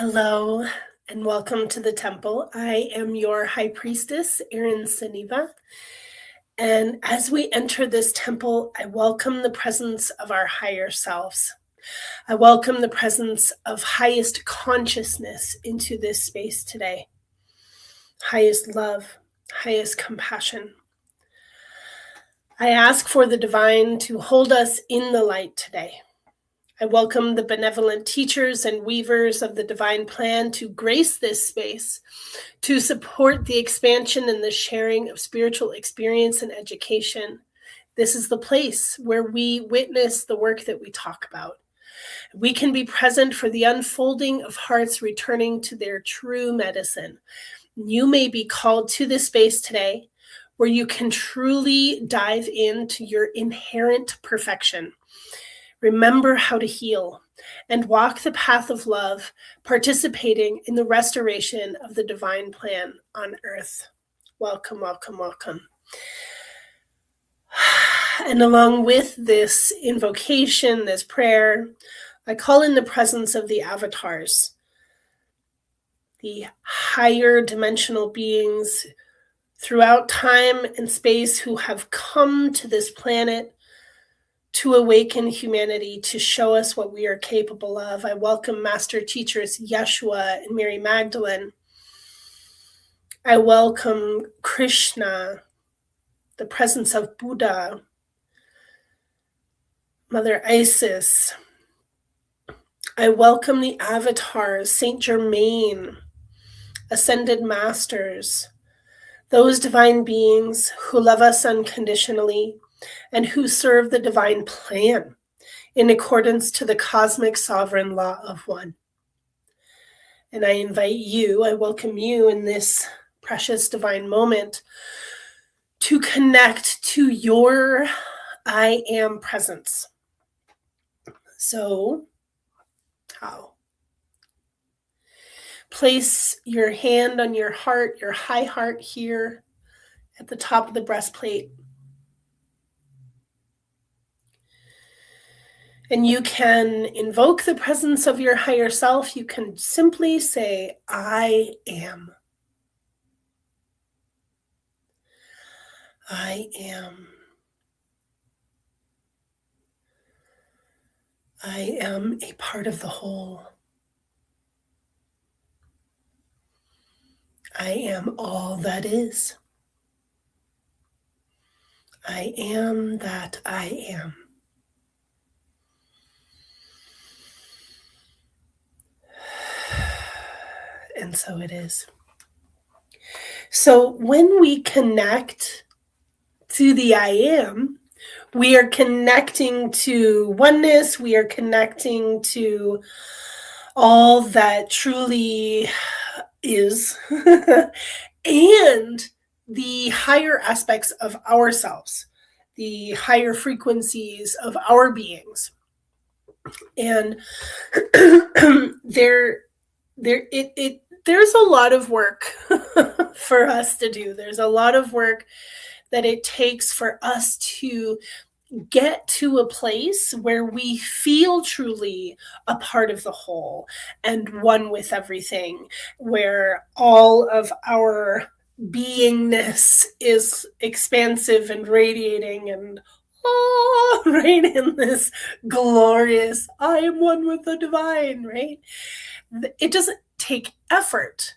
Hello and welcome to the temple. I am your high priestess, Erin Saniva. And as we enter this temple, I welcome the presence of our higher selves. I welcome the presence of highest consciousness into this space today. Highest love, highest compassion. I ask for the divine to hold us in the light today. I welcome the benevolent teachers and weavers of the divine plan to grace this space, to support the expansion and the sharing of spiritual experience and education. This is the place where we witness the work that we talk about. We can be present for the unfolding of hearts returning to their true medicine. You may be called to this space today where you can truly dive into your inherent perfection. Remember how to heal and walk the path of love, participating in the restoration of the divine plan on earth. Welcome, welcome, welcome. And along with this invocation, this prayer, I call in the presence of the avatars, the higher dimensional beings throughout time and space who have come to this planet to awaken humanity, to show us what we are capable of. I welcome Master Teachers Yeshua and Mary Magdalene. I welcome Krishna, the presence of Buddha, Mother Isis. I welcome the avatars, Saint Germain, Ascended Masters, those divine beings who love us unconditionally and who serve the divine plan in accordance to the cosmic sovereign law of one. And I invite you, I welcome you in this precious divine moment to connect to your I am presence. So, how? Place your hand on your heart, your high heart here at the top of the breastplate. And you can invoke the presence of your higher self. You can simply say, I am. I am. I am a part of the whole. I am all that is. I am that I am. And so it is. So when we connect to the I am, we are connecting to oneness. We are connecting to all that truly is and the higher aspects of ourselves, the higher frequencies of our beings. And there's a lot of work for us to do. There's a lot of work that it takes for us to get to a place where we feel truly a part of the whole and one with everything, where all of our beingness is expansive and radiating and right in this glorious, I am one with the divine, right? It doesn't take effort,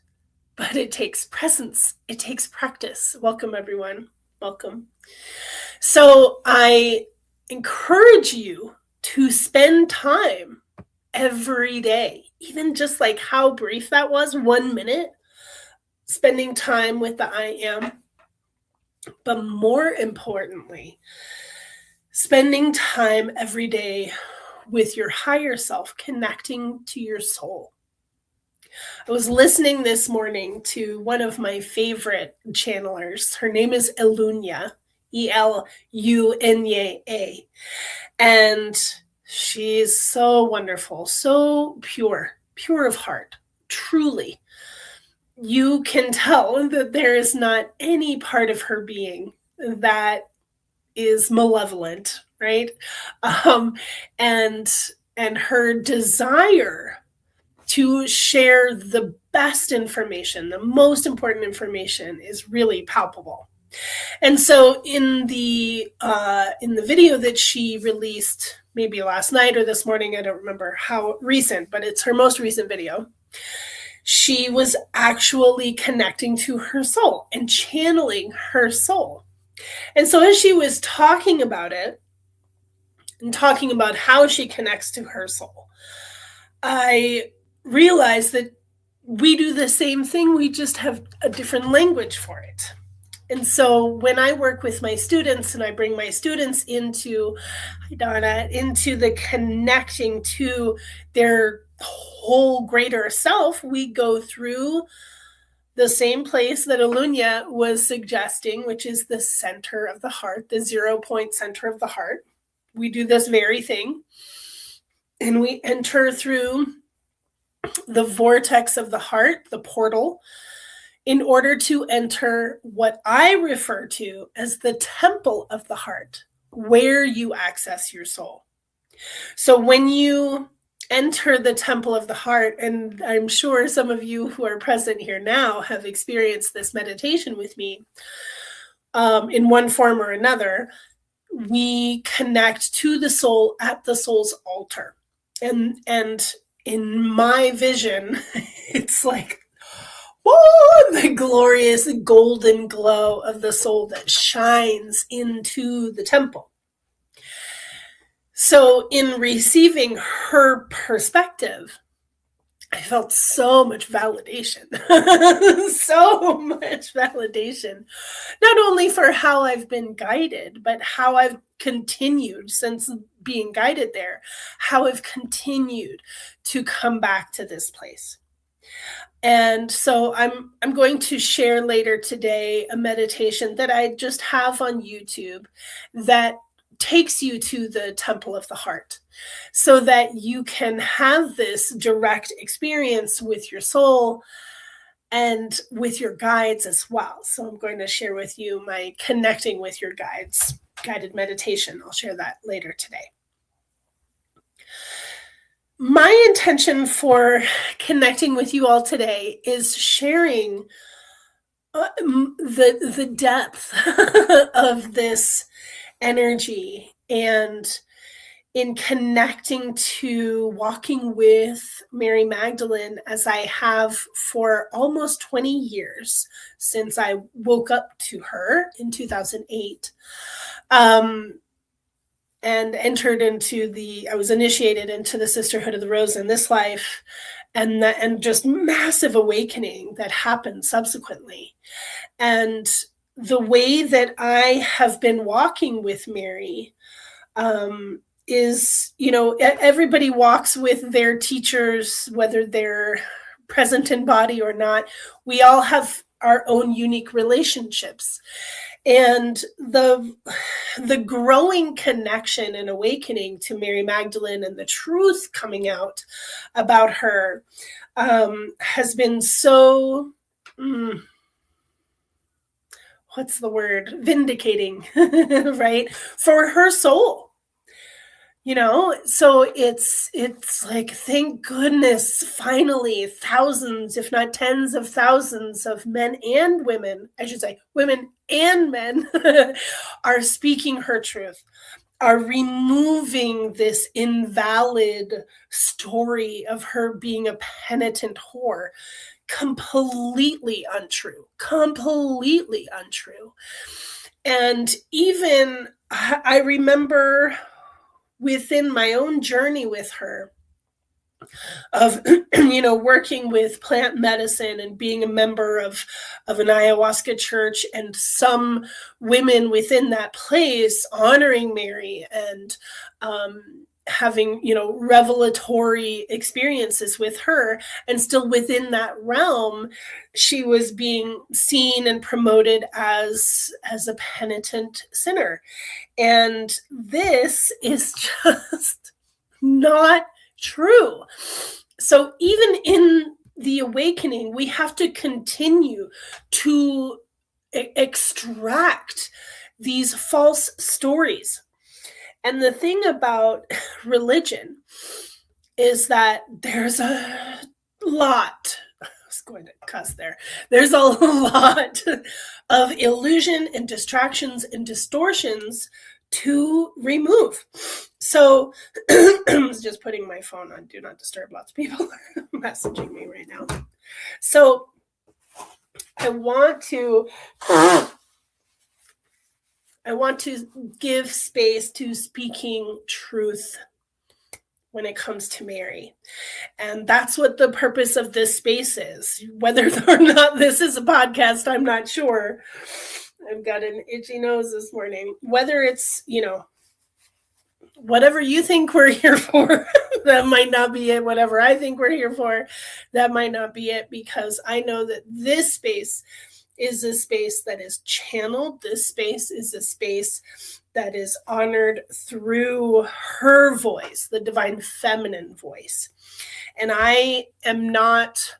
but it takes presence. It takes practice. Welcome, everyone. Welcome. So I encourage you to spend time every day, even just like how brief that was, 1 minute, spending time with the I am. But more importantly, spending time every day with your higher self, connecting to your soul. I was listening this morning to one of my favorite channelers. Her name is Elunya, Elunya. And she's so wonderful, so pure of heart, truly. You can tell that there is not any part of her being that is malevolent, right? And her desire to share the best information, the most important information is really palpable. And so in the video that she released maybe last night or this morning, I don't remember how recent, but it's her most recent video, she was actually connecting to her soul and channeling her soul. And so as she was talking about it and talking about how she connects to her soul, I realized that we do the same thing, we just have a different language for it. And so when I work with my students and I bring my students into, hi Donna, into the connecting to their whole greater self, we go through the same place that Alunya was suggesting, which is the center of the heart, the 0 point center of the heart. We do this very thing, and we enter through the vortex of the heart, the portal, in order to enter what I refer to as the temple of the heart, where you access your soul. So when you enter the temple of the heart, and I'm sure some of you who are present here now have experienced this meditation with me in one form or another, we connect to the soul at the soul's altar. And in my vision, it's like, whoa, the glorious golden glow of the soul that shines into the temple. So in receiving her perspective, I felt so much validation, so much validation, not only for how I've been guided, but how I've continued since being guided there, how I've continued to come back to this place. And so I'm going to share later today a meditation that I just have on YouTube that takes you to the temple of the heart so that you can have this direct experience with your soul and with your guides as well. So I'm going to share with you my connecting with your guides guided meditation. I'll share that later today. My intention for connecting with you all today is sharing the depth of this energy, and in connecting to walking with Mary Magdalene as I have for almost 20 years since I woke up to her in 2008. And I was initiated into the Sisterhood of the Rose in this life, and just massive awakening that happened subsequently. And the way that I have been walking with Mary is, everybody walks with their teachers, whether they're present in body or not. We all have our own unique relationships. And the growing connection and awakening to Mary Magdalene and the truth coming out about her has been so, what's the word? Vindicating, right? For her soul. So it's like, thank goodness, finally, thousands, if not tens of thousands of men and women, I should say women and men, are speaking her truth, are removing this invalid story of her being a penitent whore. Completely untrue. And even I remember within my own journey with her of, working with plant medicine and being a member of an ayahuasca church, and some women within that place honoring Mary and having, revelatory experiences with her. And still within that realm, she was being seen and promoted as a penitent sinner. And this is just not true. So even in the awakening, we have to continue to extract these false stories. And the thing about religion is that there's a lot, I was going to cuss there. There's a lot of illusion and distractions and distortions to remove. So I was just putting my phone on do not disturb. Lots of people are messaging me right now. So I want to give space to speaking truth when it comes to Mary. And that's what the purpose of this space is. Whether or not this is a podcast, I'm not sure. I've got an itchy nose this morning. Whether it's, whatever you think we're here for, that might not be it. Whatever I think we're here for, that might not be it, because I know that this space is a space that is channeled. This space is a space that is honored through her voice, the divine feminine voice. And I am not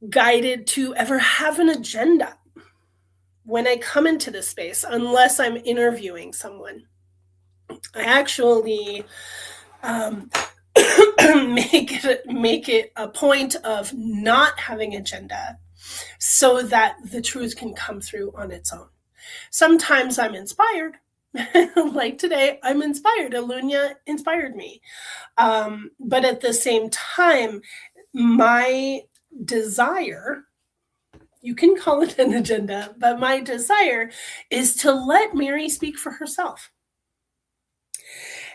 guided to ever have an agenda when I come into this space, unless I'm interviewing someone. I actually make it a point of not having agenda so that the truth can come through on its own. Sometimes I'm inspired. Like today, I'm inspired. Alunya inspired me. But at the same time, my desire, you can call it an agenda, but my desire is to let Mary speak for herself.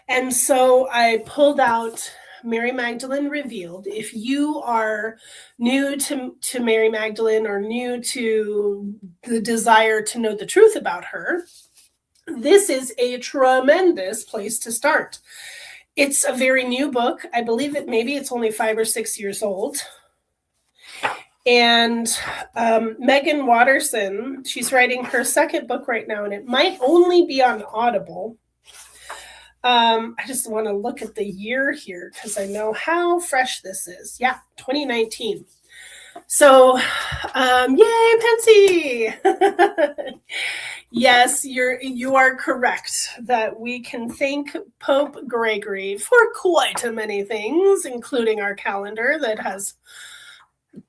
And so I pulled out Mary Magdalene Revealed. If you are new to Mary Magdalene or new to the desire to know the truth about her, this is a tremendous place to start. It's a very new book. I believe maybe it's only 5 or 6 years old. And Megan Watterson, she's writing her second book right now, and it might only be on Audible. I just want to look at the year here because I know how fresh this is. Yeah, 2019. So, yay, Pensy! Yes, you are correct that we can thank Pope Gregory for quite a many things, including our calendar that has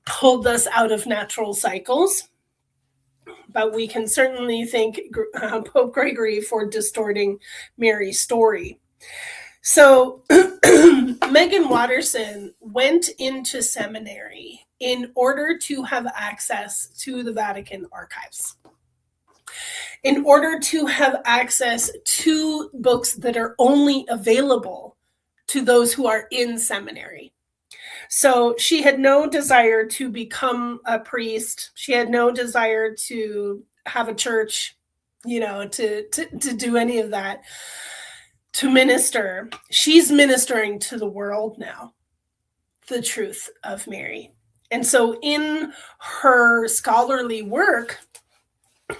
pulled us out of natural cycles. But we can certainly thank Pope Gregory for distorting Mary's story. So Megan Watterson went into seminary in order to have access to the Vatican archives, in order to have access to books that are only available to those who are in seminary. So she had no desire to become a priest. She had no desire to have a church, to do any of that, to minister. She's ministering to the world now, the truth of Mary. And so in her scholarly work,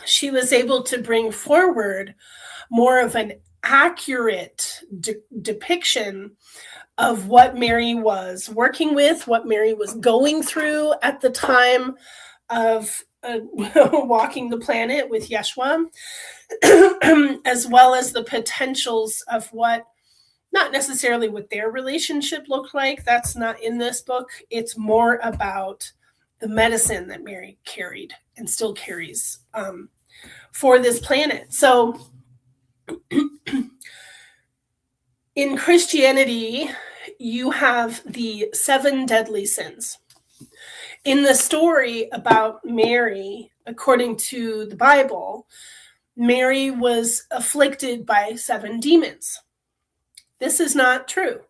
she was able to bring forward more of an accurate depiction of what Mary was working with, what Mary was going through at the time of walking the planet with Yeshua, as well as the potentials of what, not necessarily what their relationship looked like. That's not in this book. It's more about the medicine that Mary carried and still carries for this planet. So in Christianity, you have the 7 deadly sins. In the story about Mary, according to the Bible, Mary was afflicted by 7 demons. This is not true.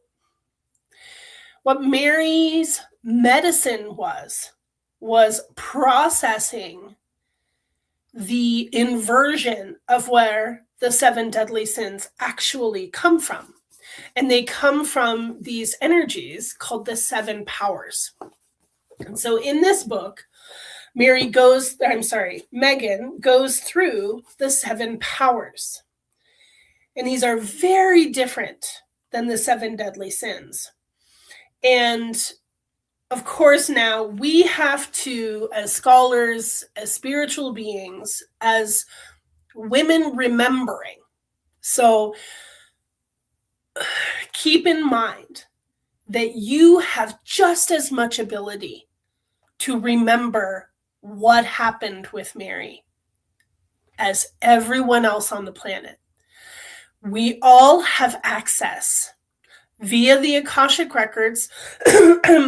What Mary's medicine was processing the inversion of where the 7 deadly sins actually come from. And they come from these energies called the 7 powers. And so in this book, Megan goes through the 7 powers. And these are very different than the 7 deadly sins. And of course, now we have to, as scholars, as spiritual beings, as women remembering. So keep in mind that you have just as much ability to remember what happened with Mary as everyone else on the planet. We all have access via the Akashic records,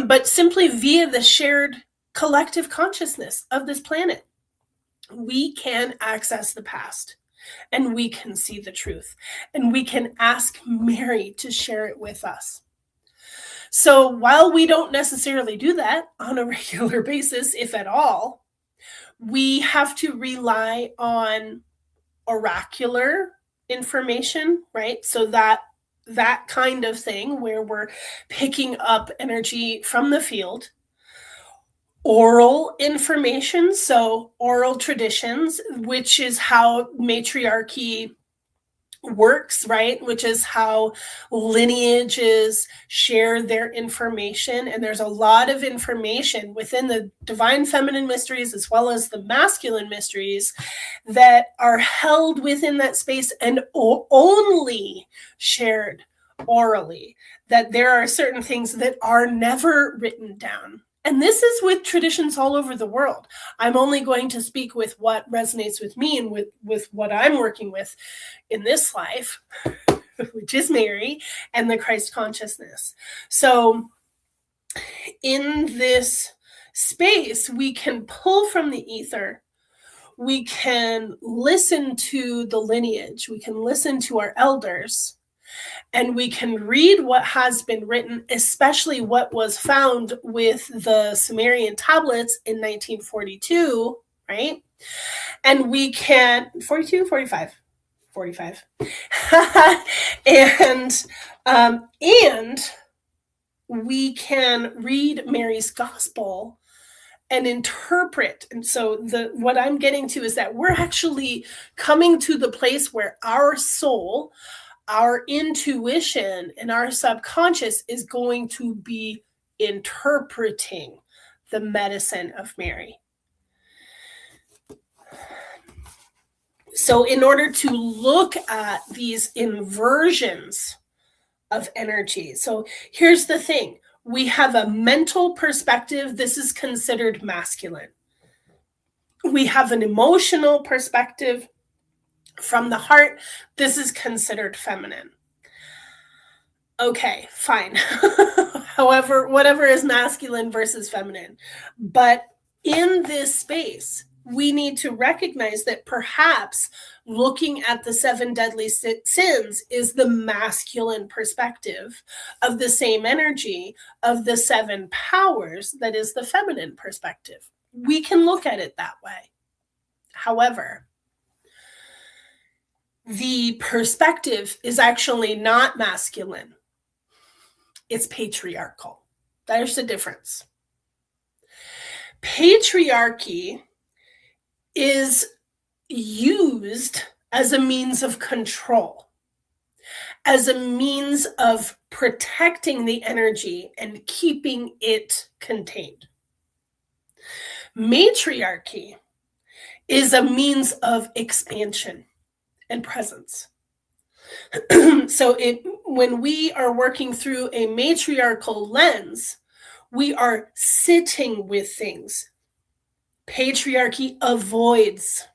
but simply via the shared collective consciousness of this planet. We can access the past and we can see the truth and we can ask Mary to share it with us. So while we don't necessarily do that on a regular basis, if at all, we have to rely on oracular information, right? So that kind of thing where we're picking up energy from the field. Oral information, so oral traditions, which is how matriarchy works, right? Which is how lineages share their information. And there's a lot of information within the divine feminine mysteries as well as the masculine mysteries that are held within that space and only shared orally. That there are certain things that are never written down. And this is with traditions all over the world. I'm only going to speak with what resonates with me and with what I'm working with in this life, which is Mary and the Christ consciousness. So in this space, we can pull from the ether. We can listen to the lineage. We can listen to our elders. And we can read what has been written, especially what was found with the Sumerian tablets in 1942, right? And we can, 42, 45, 45. And we can read Mary's gospel and interpret. And so what I'm getting to is that we're actually coming to the place where our soul, our intuition, and our subconscious is going to be interpreting the medicine of Mary. So in order to look at these inversions of energy, so here's the thing. We have a mental perspective. This is considered masculine. We have an emotional perspective. From the heart, this is considered feminine. Okay, fine. However, whatever is masculine versus feminine. But in this space, we need to recognize that perhaps looking at the 7 deadly sins is the masculine perspective of the same energy of the 7 powers that is the feminine perspective. We can look at it that way. However, the perspective is actually not masculine. It's patriarchal. There's the difference. Patriarchy is used as a means of control, as a means of protecting the energy and keeping it contained. Matriarchy is a means of expansion and presence. So when we are working through a matriarchal lens, we are sitting with things. Patriarchy avoids.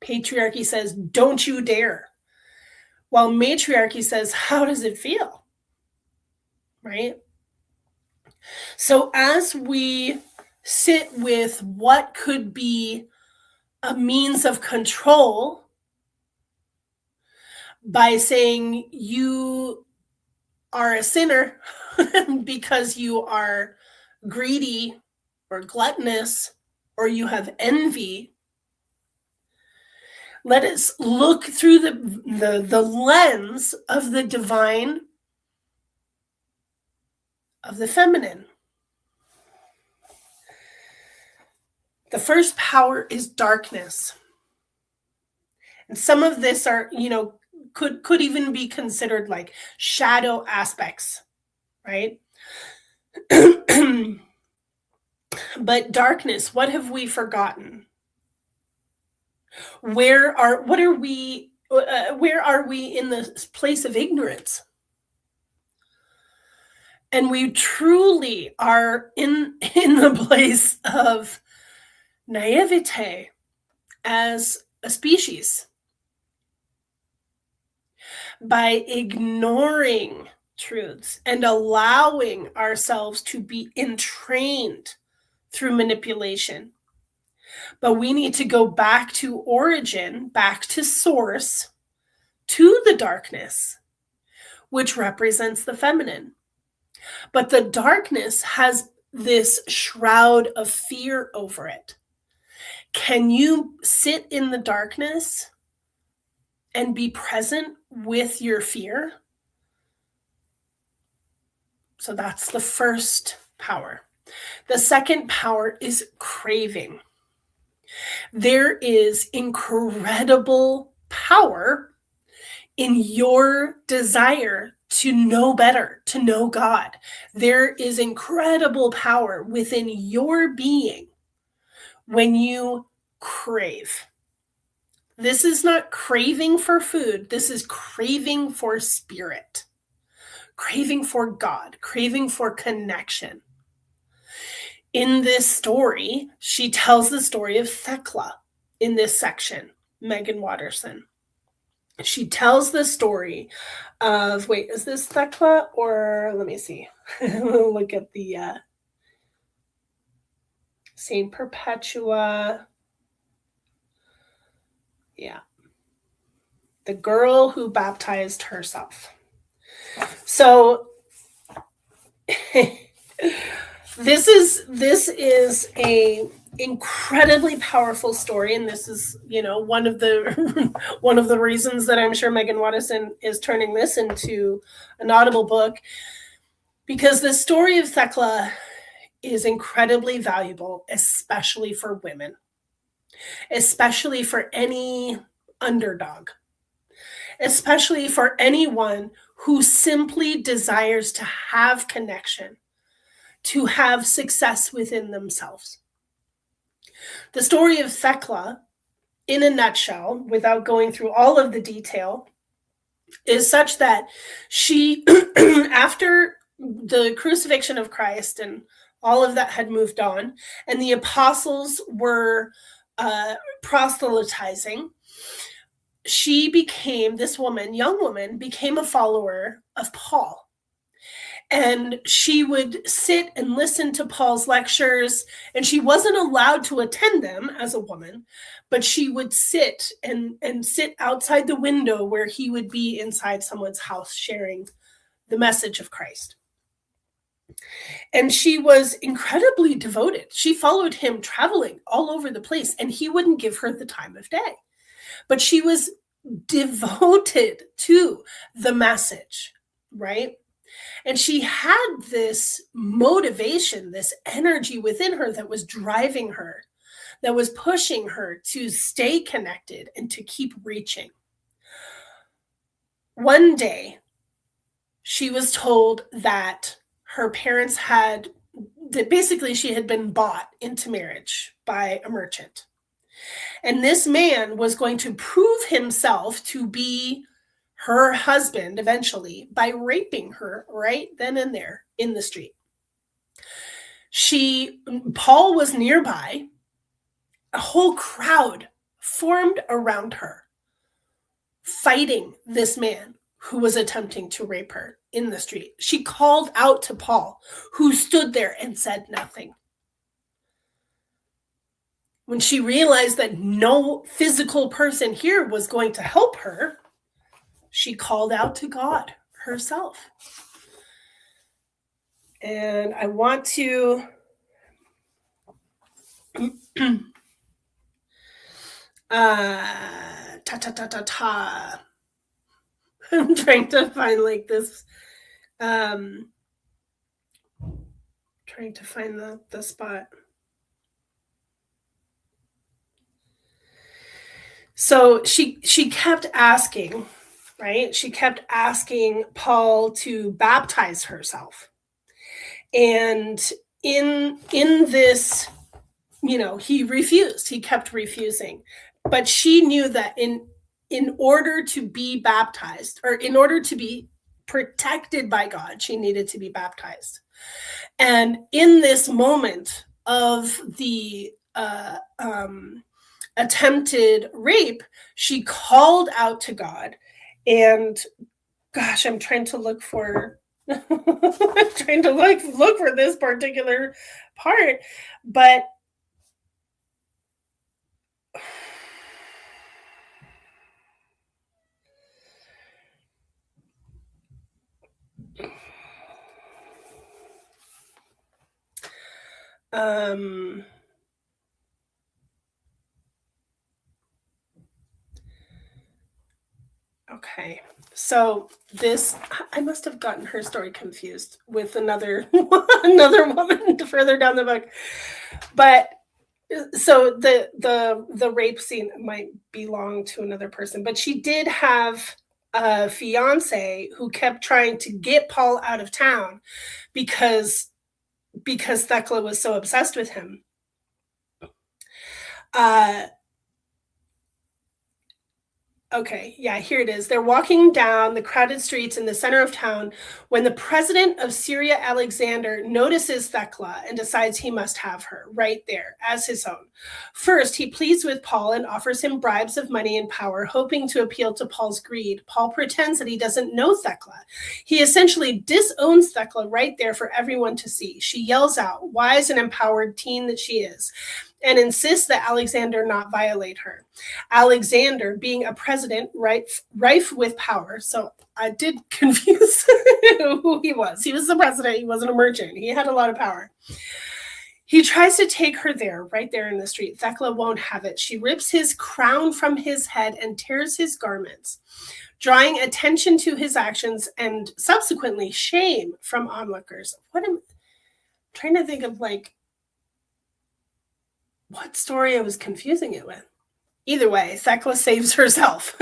Patriarchy says, don't you dare. While matriarchy says, how does it feel? Right? So as we sit with what could be a means of control, by saying you are a sinner because you are greedy or gluttonous or you have envy, let us look through the lens of the divine, of the feminine. The first power is darkness. And some of this are, could even be considered like shadow aspects, right? But darkness, what have we forgotten? Where are we in the place of ignorance? And we truly are in the place of naivete as a species by ignoring truths and allowing ourselves to be entrained through manipulation. But we need to go back to origin, back to source, to the darkness, which represents the feminine. But the darkness has this shroud of fear over it. Can you sit in the darkness and be present with your fear? So that's the first power. The second power is craving. There is incredible power in your desire to know better, to know God. There is incredible power within your being when you crave. This is not craving for food. This is craving for spirit, craving for God, craving for connection. In this story, she tells the story of Thecla in this section, Megan Watterson. She tells the story of, wait, is this Thecla or let me see. We'll look at the Saint Perpetua. Yeah. The girl who baptized herself. So this is a incredibly powerful story, and this is, one of the reasons that I'm sure Megan Watterson is turning this into an Audible book, because the story of Thecla is incredibly valuable, especially for women, especially for any underdog, especially for anyone who simply desires to have connection, to have success within themselves. The story of Thecla, in a nutshell, without going through all of the detail, is such that she, after the crucifixion of Christ and all of that had moved on, and the apostles were proselytizing, this young woman, became a follower of Paul. And she would sit and listen to Paul's lectures, and she wasn't allowed to attend them as a woman, but she would sit and sit outside the window where he would be inside someone's house sharing the message of Christ. And she was incredibly devoted. She followed him traveling all over the place, and he wouldn't give her the time of day. But she was devoted to the message, right? And she had this motivation, this energy within her that was driving her, that was pushing her to stay connected and to keep reaching. One day, she was told that her parents basically she had been bought into marriage by a merchant. And this man was going to prove himself to be her husband eventually by raping her right then and there in the street. Paul was nearby. A whole crowd formed around her, fighting this man who was attempting to rape her in the street. She called out to Paul, who stood there and said nothing. When she realized that no physical person here was going to help her, she called out to God herself. And I want to I'm trying to find like this trying to find the spot. So she kept asking, right? She kept asking Paul to baptize herself. And in this, he refused. He kept refusing. But she knew that in order to be baptized, or in order to be protected by God, she needed to be baptized. And in this moment of the attempted rape, she called out to God. And gosh, I'm trying to look for I'm trying to look for this particular part, but okay. So this, I must have gotten her story confused with another woman further down the book. But so the rape scene might belong to another person, but she did have a fiance who kept trying to get Paul out of town because Thecla was so obsessed with him. Okay, yeah, here it is. They're walking down the crowded streets in the center of town when the president of Syria, Alexander, notices Thecla and decides he must have her right there as his own. First, he pleads with Paul and offers him bribes of money and power, hoping to appeal to Paul's greed. Paul pretends that he doesn't know Thecla. He essentially disowns Thecla right there for everyone to see. She yells out, wise and empowered teen that she is, and insists that Alexander not violate her. Alexander, being a president rife with power, so I did confuse who he was. He was the president. He wasn't a merchant. He had a lot of power. He tries to take her there, right there in the street. Thecla won't have it. She rips his crown from his head and tears his garments, drawing attention to his actions and subsequently shame from onlookers. I'm trying to think of what story I was confusing it with. Either way, Thecla saves herself.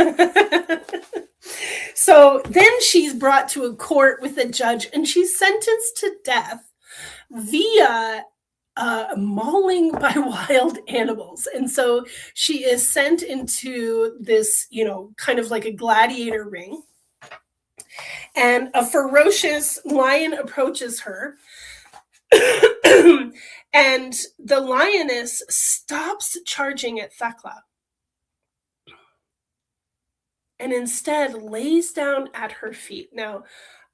So then she's brought to a court with a judge and she's sentenced to death via mauling by wild animals. And so she is sent into this, kind of like a gladiator ring. And a ferocious lion approaches her. And the lioness stops charging at Thecla and instead lays down at her feet. Now,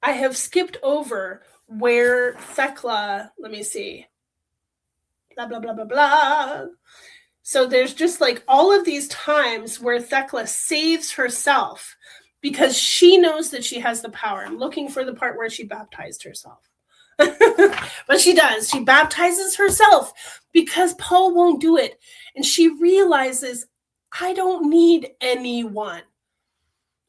I have skipped over where Thecla, let me see, blah, blah, blah, blah, blah. So there's just all of these times where Thecla saves herself because she knows that she has the power. I'm looking for the part where she baptized herself. But she does. She baptizes herself because Paul won't do it. And she realizes, I don't need anyone.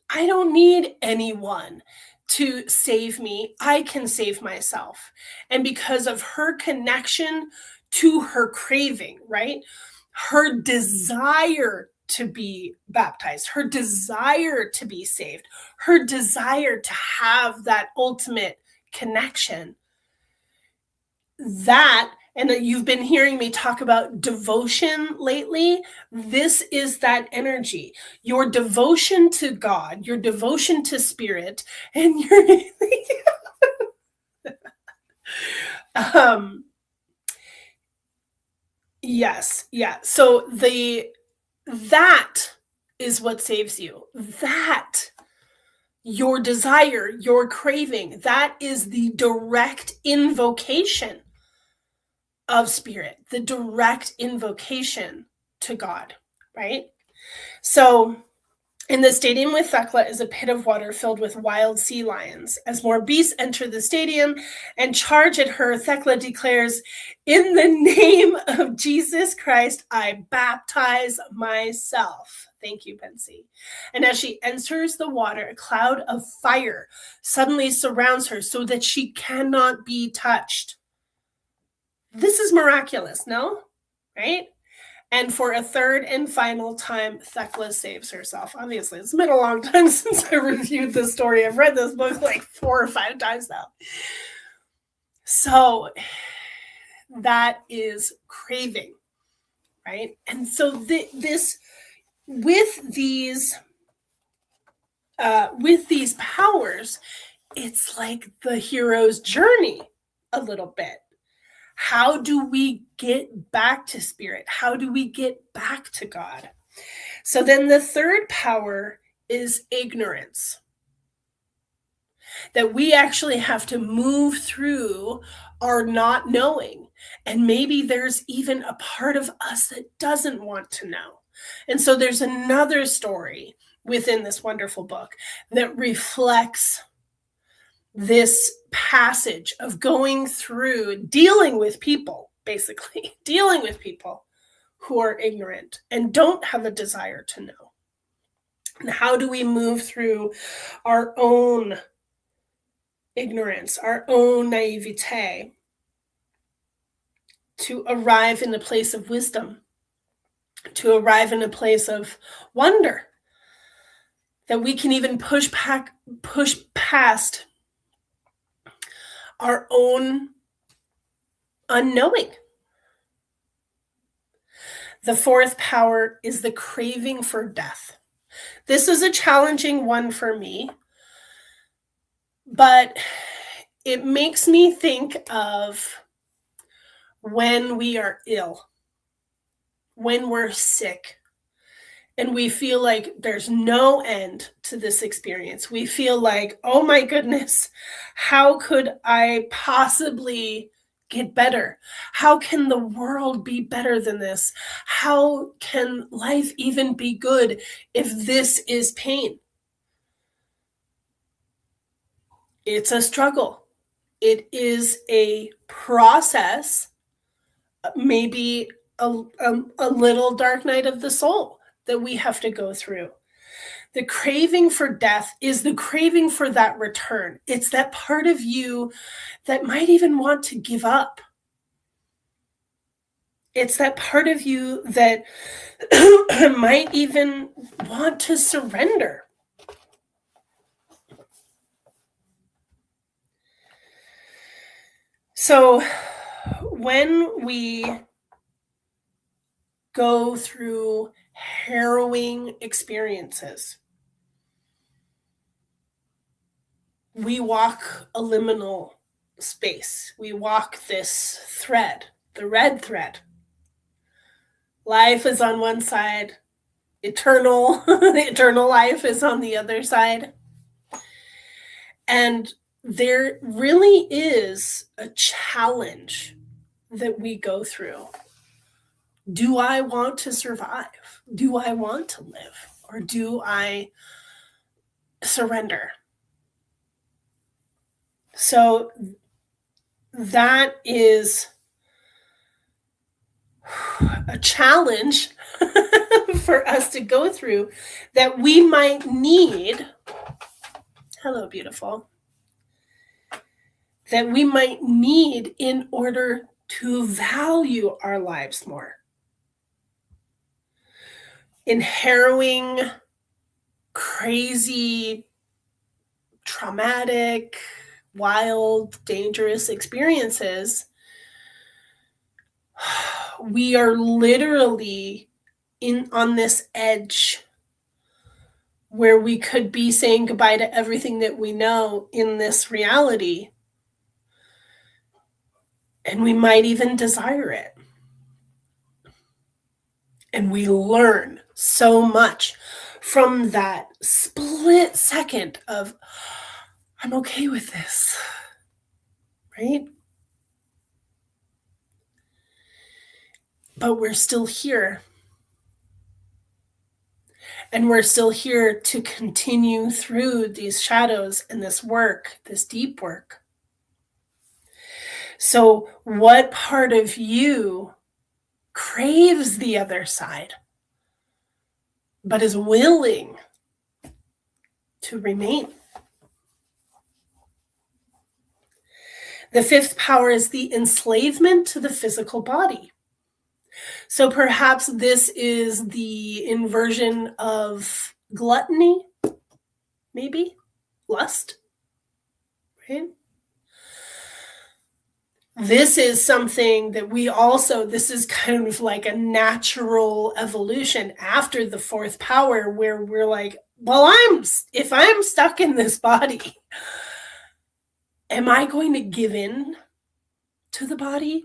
I don't need anyone to save me. I can save myself. And because of her connection to her craving, right? Her desire to be baptized, her desire to be saved, her desire to have that ultimate connection. That, and you've been hearing me talk about devotion lately. This is that energy, your devotion to God, your devotion to spirit, and your yes, yeah. So that is what saves you. That your desire, your craving, that is the direct invocation of spirit, the direct invocation to God, right? So in the stadium with Thecla is a pit of water filled with wild sea lions. As more beasts enter the stadium and charge at her, Thecla declares, in the name of Jesus Christ, I baptize myself. Thank you, Pensy. And as she enters the water, a cloud of fire suddenly surrounds her so that she cannot be touched. This is miraculous, no? Right? And for a third and final time, Thecla saves herself. Obviously, it's been a long time since I reviewed this story. I've read this book 4 or 5 times now. So that is craving, right? And so this with these powers, it's like the hero's journey a little bit. How do we get back to spirit? How do we get back to God? So then the third power is ignorance. That we actually have to move through our not knowing. And maybe there's even a part of us that doesn't want to know. And so there's another story within this wonderful book that reflects this passage of going through dealing with people, basically dealing with people who are ignorant and don't have a desire to know. And how do we move through our own ignorance, our own naivete, to arrive in a place of wisdom, to arrive in a place of wonder, that we can even push past our own unknowing. The fourth power is the craving for death. This is a challenging one for me, but it makes me think of when we are ill, when we're sick, and we feel like there's no end to this experience. We feel like, oh my goodness, how could I possibly get better? How can the world be better than this? How can life even be good if this is pain? It's a struggle. It is a process, maybe a little dark night of the soul that we have to go through. The craving for death is the craving for that return. It's that part of you that might even want to give up. It's that part of you that might even want to surrender. So when we go through harrowing experiences, we walk a liminal space. We walk this thread, the red thread. Life is on one side, eternal life is on the other side. And there really is a challenge that we go through. Do I want to survive? Do I want to live? Or do I surrender? So that is a challenge for us to go through that we might need. Hello, beautiful. That we might need in order to value our lives more. In harrowing, crazy, traumatic, wild, dangerous experiences, we are literally on this edge where we could be saying goodbye to everything that we know in this reality, and we might even desire it. And we learn so much from that split second of, I'm okay with this, right? But we're still here. And we're still here to continue through these shadows and this work, this deep work. So what part of you craves the other side, but is willing to remain? The fifth power is the enslavement to the physical body. So perhaps this is the inversion of gluttony, maybe lust, right? This is something that this is kind of like a natural evolution after the fourth power, where we're like, well, if I'm stuck in this body, Am I going to give in to the body?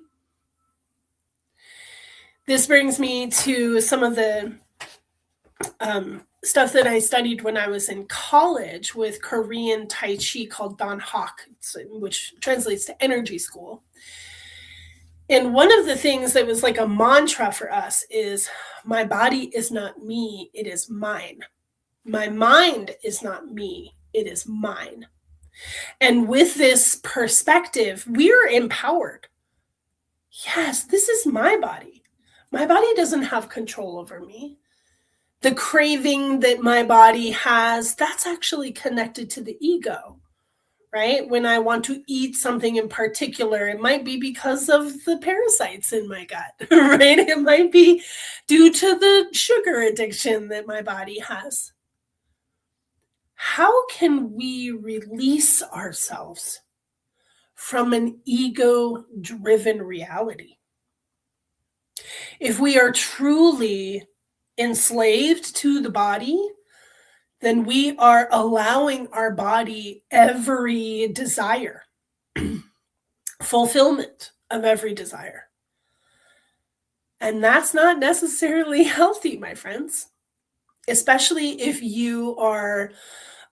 This brings me to some of the stuff that I studied when I was in college with Korean Tai Chi called Dan Hak, which translates to energy school. And one of the things that was like a mantra for us is, my body is not me, it is mine. My mind is not me, it is mine. And with this perspective, we're empowered. Yes, this is my body. My body doesn't have control over me. The craving that my body has, that's actually connected to the ego, right? When I want to eat something in particular, it might be because of the parasites in my gut, right? It might be due to the sugar addiction that my body has. How can we release ourselves from an ego-driven reality? If we are truly enslaved to the body, then we are allowing our body every desire, fulfillment of every desire. And that's not necessarily healthy, my friends, especially if you are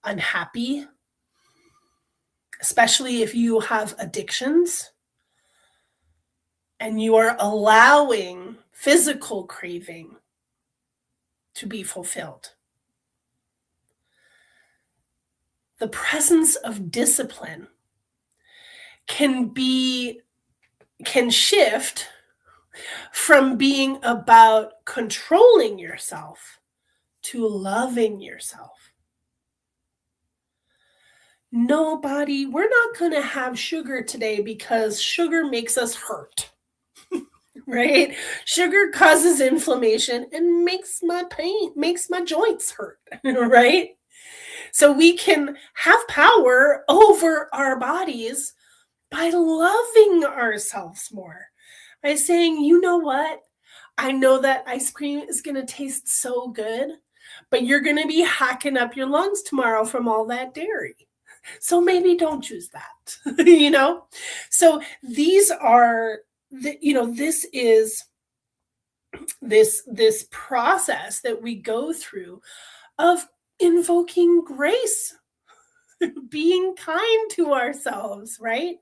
unhappy, especially if you have addictions and you are allowing physical craving to be fulfilled. The presence of discipline can shift from being about controlling yourself to loving yourself. We're not going to have sugar today because sugar makes us hurt. Right? Sugar causes inflammation and makes my joints hurt, right? So we can have power over our bodies by loving ourselves more, by saying, you know what? I know that ice cream is going to taste so good, but you're going to be hacking up your lungs tomorrow from all that dairy. So maybe don't choose that, So these are this is this process that we go through of invoking grace, being kind to ourselves, right?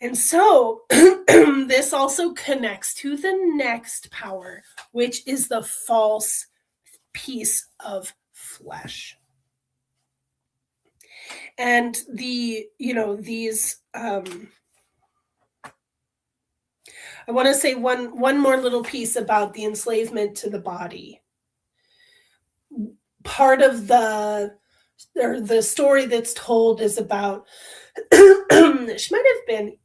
And so this also connects to the next power, which is the false piece of flesh. And I want to say one more little piece about the enslavement to the body. Part of the story that's told is about, she might have been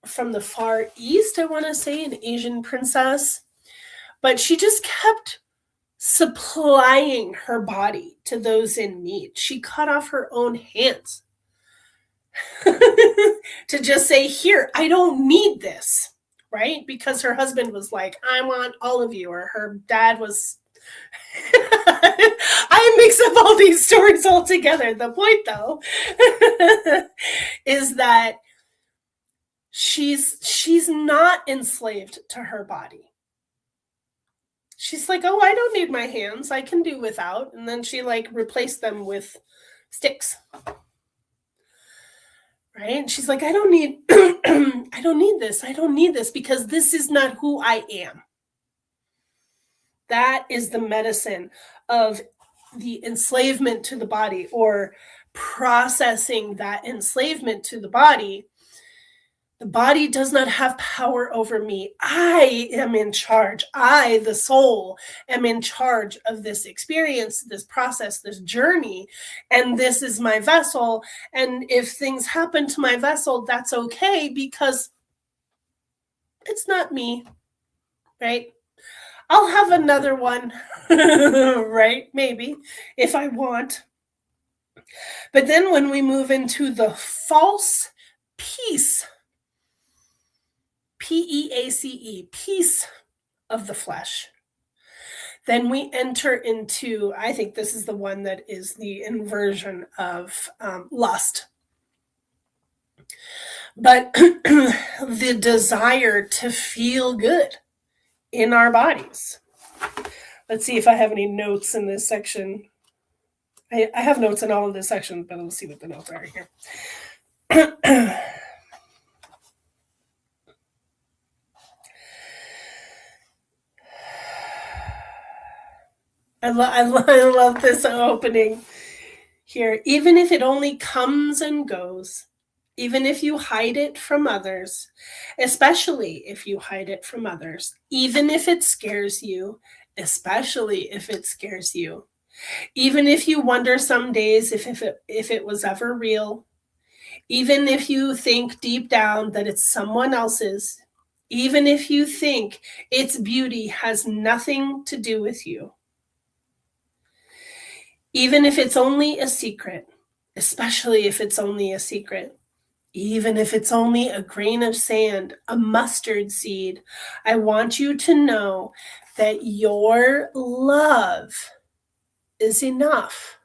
from the Far East, I want to say, an Asian princess, but she just kept supplying her body to those in need. She cut off her own hands to just say, here, I don't need this, right? Because her husband was like, I want all of you, or her dad was I mix up all these stories all together. The point, though, is that she's not enslaved to her body. She's like, oh, I don't need my hands. I can do without. And then she replaced them with sticks. Right? And she's like, I don't need this. I don't need this because this is not who I am. That is the medicine of the enslavement to the body, or processing that enslavement to the body. The body does not have power over me. I am in charge. I, the soul, am in charge of this experience, this process, this journey, and this is my vessel. And if things happen to my vessel, that's okay because it's not me, right? I'll have another one, right? Maybe, if I want. But then when we move into the false peace, P-E-A-C-E, peace of the flesh, then we enter into, I think this is the one that is the inversion of lust. but the desire to feel good in our bodies. Let's see if I have any notes in this section. I have notes in all of this section, but let's see what the notes are here. I love this opening here. Even if it only comes and goes, even if you hide it from others, especially if you hide it from others, even if it scares you, especially if it scares you, even if you wonder some days if it was ever real, even if you think deep down that it's someone else's, even if you think its beauty has nothing to do with you, even if it's only a secret, especially if it's only a secret, even if it's only a grain of sand, a mustard seed, I want you to know that your love is enough.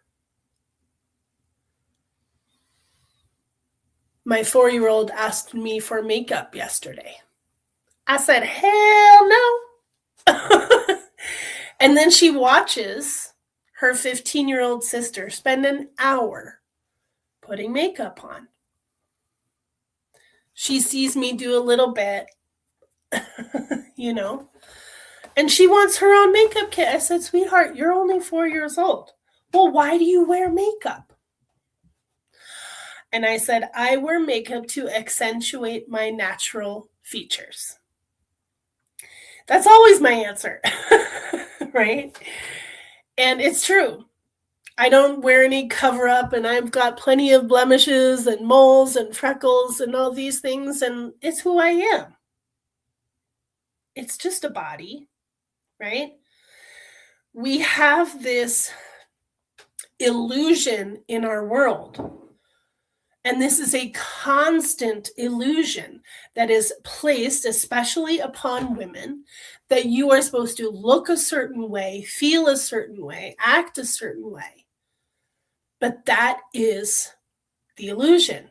My 4-year-old asked me for makeup yesterday. I said, hell no. And then she watches her 15-year-old sister spend an hour putting makeup on. She sees me do a little bit, you know, and she wants her own makeup kit. I said, sweetheart, you're only 4 years old. Well, why do you wear makeup? And I said, I wear makeup to accentuate my natural features. That's always my answer, right? And it's true. I don't wear any cover up, and I've got plenty of blemishes and moles and freckles and all these things, and it's who I am. It's just a body, right? We have this illusion in our world. And this is a constant illusion that is placed, especially upon women, that you are supposed to look a certain way, feel a certain way, act a certain way. But that is the illusion.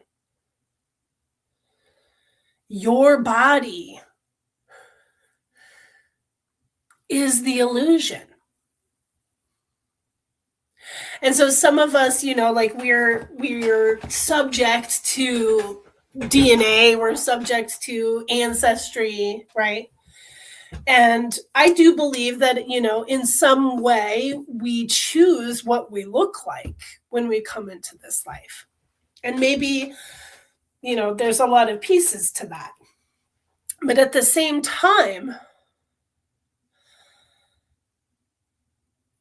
Your body is the illusion. And so some of us, you know, like we're subject to DNA, we're subject to ancestry, right? And I do believe that, you know, in some way we choose what we look like when we come into this life. And maybe, you know, there's a lot of pieces to that. But at the same time,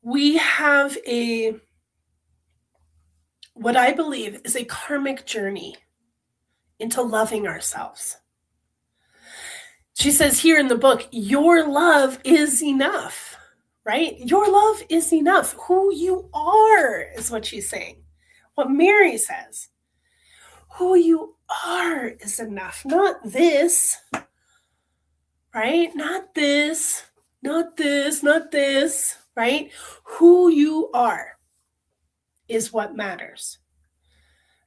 we have what I believe is a karmic journey into loving ourselves. She says here in the book, your love is enough, right? Your love is enough. Who you are is what she's saying. What Mary says, who you are is enough. Not this, right? Not this, not this, not this, right? Who you are is what matters.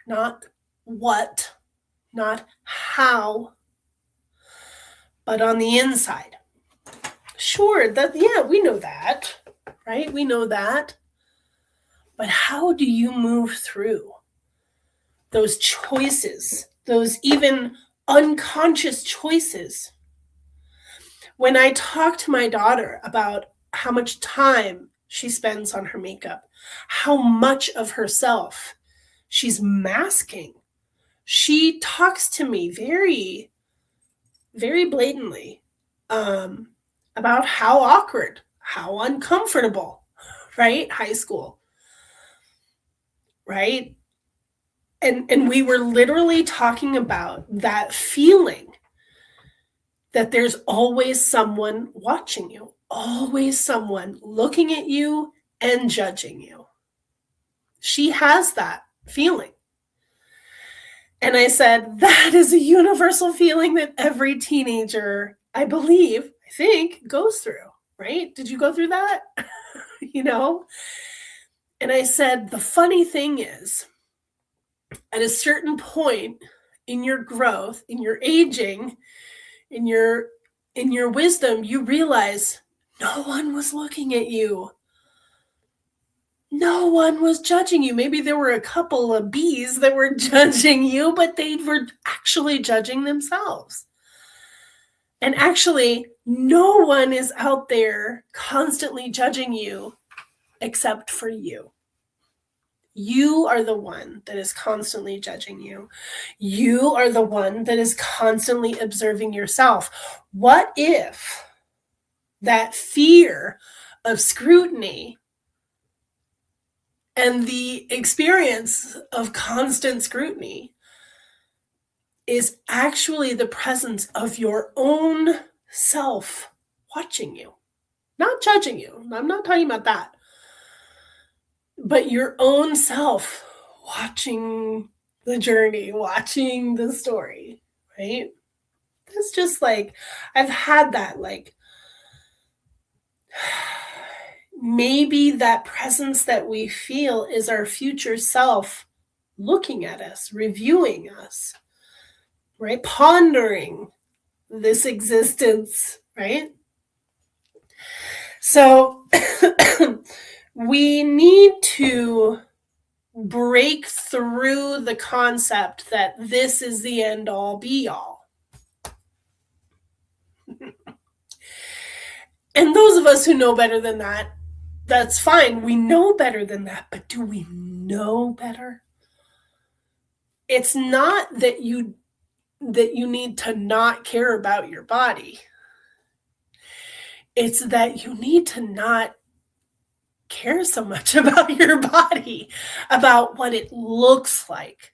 Not what, not how, but on the inside. Sure, we know that, right? We know that. But how do you move through those choices, those even unconscious choices? When I talk to my daughter about how much time she spends on her makeup, how much of herself she's masking, she talks to me very, very blatantly about how awkward, how uncomfortable, right? High school, right? And we were literally talking about that feeling that there's always someone watching you, always someone looking at you and judging you. She has that feeling. And I said, that is a universal feeling that every teenager, I think, goes through, right? Did you go through that? You know? And I said, the funny thing is, at a certain point in your growth, in your aging, in your wisdom, you realize no one was looking at you. No one was judging you. Maybe there were a couple of bees that were judging you, but they were actually judging themselves. And actually, no one is out there constantly judging you except for you. You are the one that is constantly judging you. You are the one that is constantly observing yourself. What if that fear of scrutiny and the experience of constant scrutiny is actually the presence of your own self watching you, not judging you? I'm not talking about that. But your own self watching the journey, watching the story, right? That's just like, I've had that, like, maybe that presence that we feel is our future self looking at us, reviewing us, right? Pondering this existence, right? So we need to break through the concept that this is the end all be all. And those of us who know better than that, that's fine. We know better than that, but do we know better? It's not that you need to not care about your body. It's that you need to not care so much about your body, about what it looks like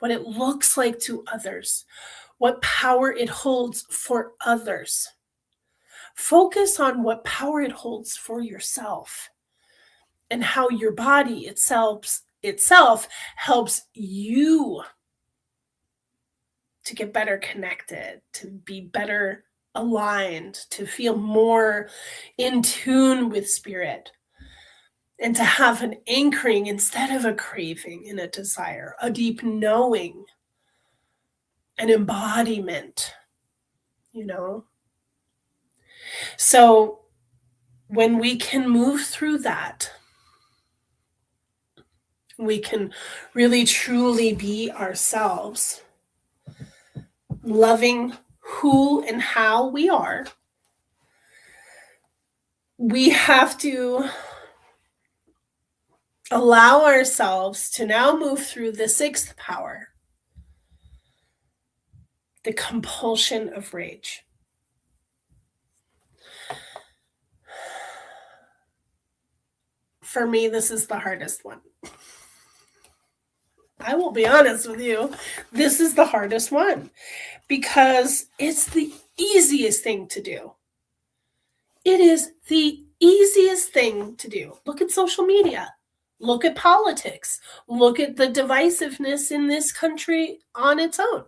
to others, what power it holds for others. Focus on what power it holds for yourself and how your body itself helps you to get better connected, to be better aligned, to feel more in tune with spirit, and to have an anchoring instead of a craving and a desire, a deep knowing, an embodiment, you know? So when we can move through that, we can really truly be ourselves, loving who and how we are. We have to allow ourselves to now move through the sixth power, the compulsion of rage. For me, this is the hardest one. I will be honest with you. This is the hardest one because it's the easiest thing to do. It is the easiest thing to do. Look at social media. Look at politics. Look at the divisiveness in this country on its own.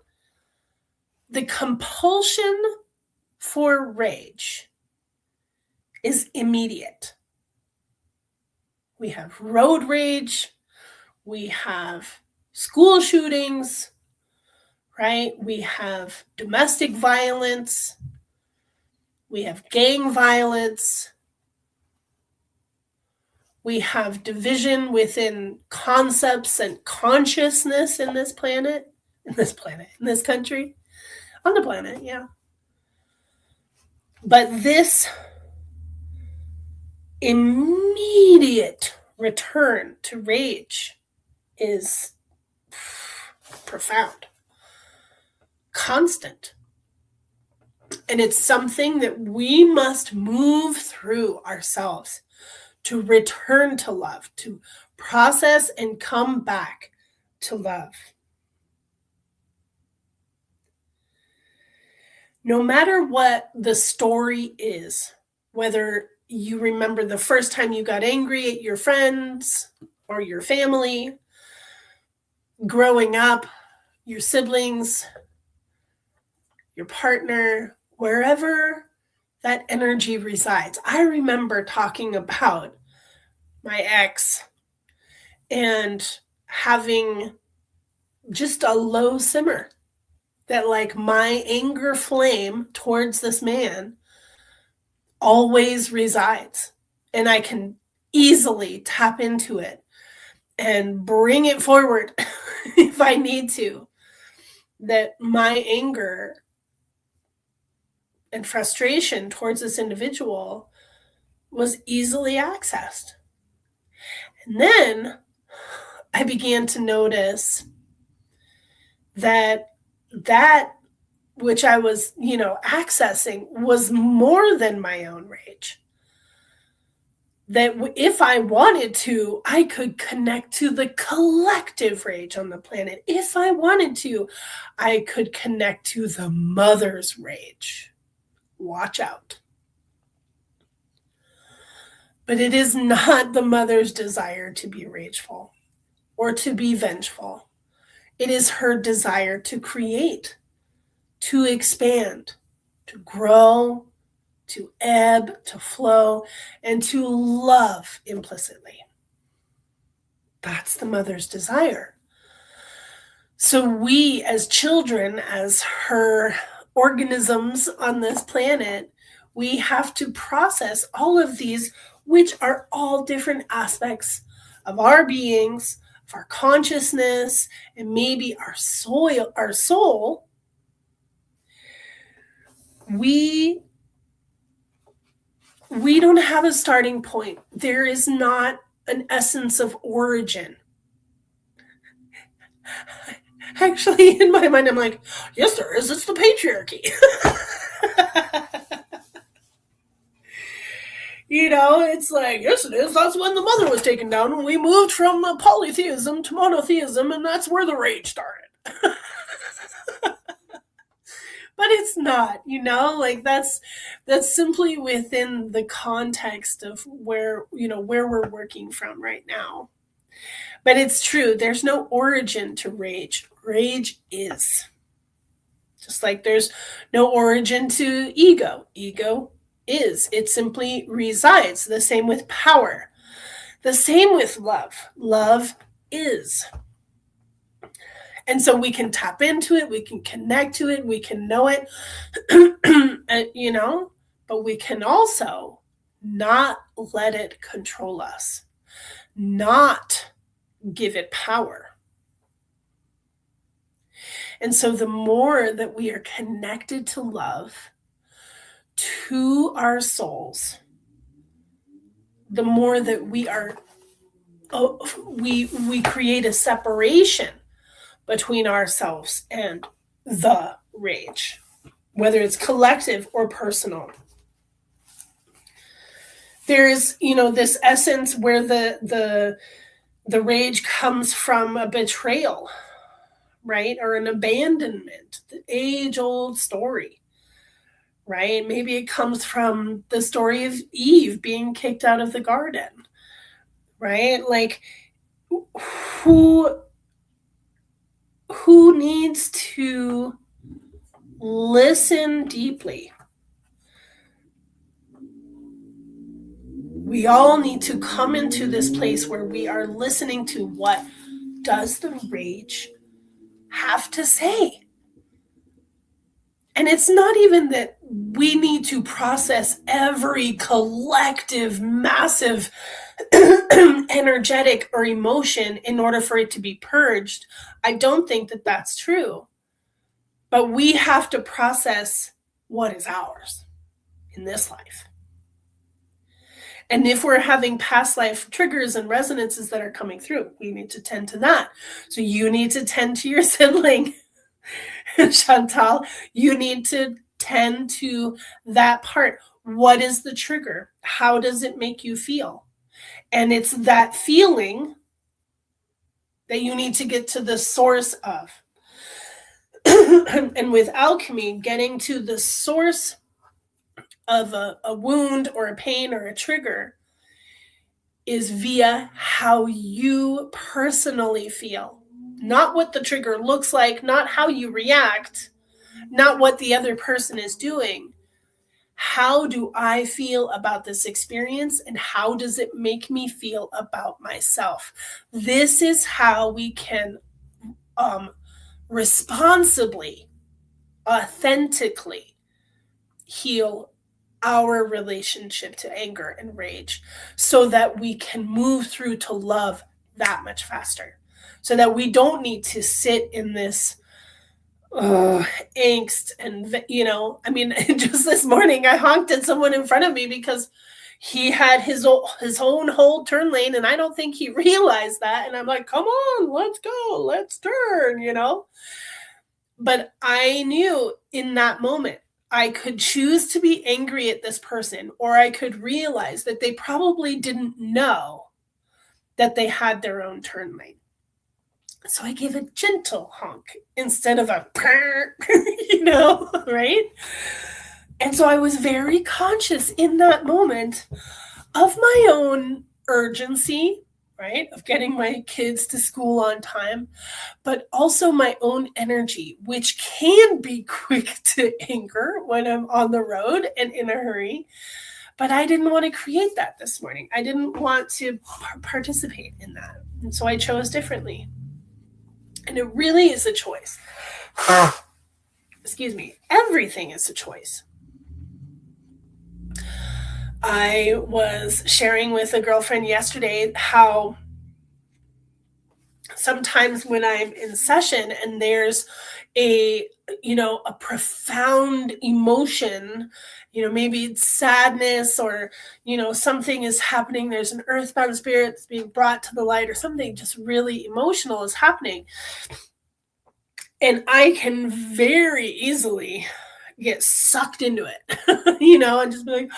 The compulsion for rage is immediate. We have road rage. We have school shootings, right? We have domestic violence. We have gang violence. We have division within concepts and consciousness in this country, on the planet, yeah. But this immediate return to rage is profound, constant. And it's something that we must move through ourselves to return to love, to process and come back to love. No matter what the story is, whether you remember the first time you got angry at your friends or your family, growing up, your siblings, your partner, wherever that energy resides. I remember talking about my ex and having just a low simmer, that like my anger flame towards this man always resides, and I can easily tap into it and bring it forward if I need to. That my anger and frustration towards this individual was easily accessed. And then I began to notice that which I was, accessing was more than my own rage. That if I wanted to, I could connect to the collective rage on the planet. If I wanted to, I could connect to the mother's rage. Watch out. But it is not the mother's desire to be rageful or to be vengeful. It is her desire to create, to expand, to grow, to ebb, to flow, and to love implicitly. That's the mother's desire. So we as children, as her organisms on this planet, we have to process all of these, which are all different aspects of our beings, of our consciousness, and maybe our soul. We don't have a starting point. There is not an essence of origin. Actually, in my mind, I'm like, yes, there is. It's the patriarchy. It's like, yes, it is. That's when the mother was taken down, and we moved from polytheism to monotheism, and that's where the rage started. But it's not, like that's simply within the context of where we're working from right now. But it's true, there's no origin to rage. Rage is. Just like there's no origin to ego. Ego is. It simply resides. The same with power. The same with love. Love is. And so we can tap into it, we can connect to it, we can know it, but we can also not let it control us, not give it power. And so the more that we are connected to love, to our souls, the more that we are, we create a separation between ourselves and the rage, whether it's collective or personal. There's, this essence where the rage comes from a betrayal, right? Or an abandonment, the age-old story, right? Maybe it comes from the story of Eve being kicked out of the garden, right? Like, who needs to listen deeply? We all need to come into this place where we are listening to what does the rage have to say. And it's not even that we need to process every collective, massive, energetic or emotion in order for it to be purged. I don't think that that's true. But we have to process what is ours in this life. And if we're having past life triggers and resonances that are coming through, we need to tend to that. So you need to tend to your sibling, Chantal. You need to tend to that part. What is the trigger? How does it make you feel? And it's that feeling that you need to get to the source of. And with alchemy, getting to the source of a wound or a pain or a trigger is via how you personally feel. Not what the trigger looks like, not how you react, not what the other person is doing. How do I feel about this experience, and how does it make me feel about myself? This is how we can responsibly, authentically heal our relationship to anger and rage so that we can move through to love that much faster. So that we don't need to sit in this angst and, I mean, just this morning I honked at someone in front of me because he had his own whole turn lane, and I don't think he realized that. And I'm like, come on, let's go, let's turn. But I knew in that moment I could choose to be angry at this person, or I could realize that they probably didn't know that they had their own turn lane. So I gave a gentle honk instead of a right? And so I was very conscious in that moment of my own urgency, right? Of getting my kids to school on time, but also my own energy, which can be quick to anger when I'm on the road and in a hurry. But I didn't want to create that this morning. I didn't want to participate in that. And so I chose differently. And it really is a choice. Excuse me. Everything is a choice. I was sharing with a girlfriend yesterday how sometimes when I'm in session and there's a profound emotion, maybe it's sadness or, something is happening. There's an earthbound spirit that's being brought to the light, or something just really emotional is happening. And I can very easily get sucked into it, and just be like,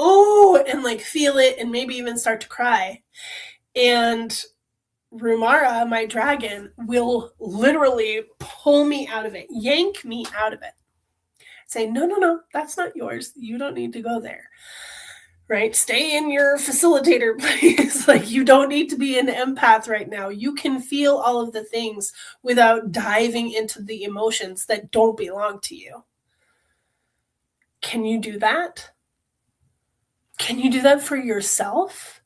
oh, and like feel it and maybe even start to cry. And Rumara, my dragon, will literally pull me out of it, yank me out of it, say, no, that's not yours. You don't need to go there, right? Stay in your facilitator place. Like, you don't need to be an empath right now. You can feel all of the things without diving into the emotions that don't belong to you. Can you do that? Can you do that for yourself?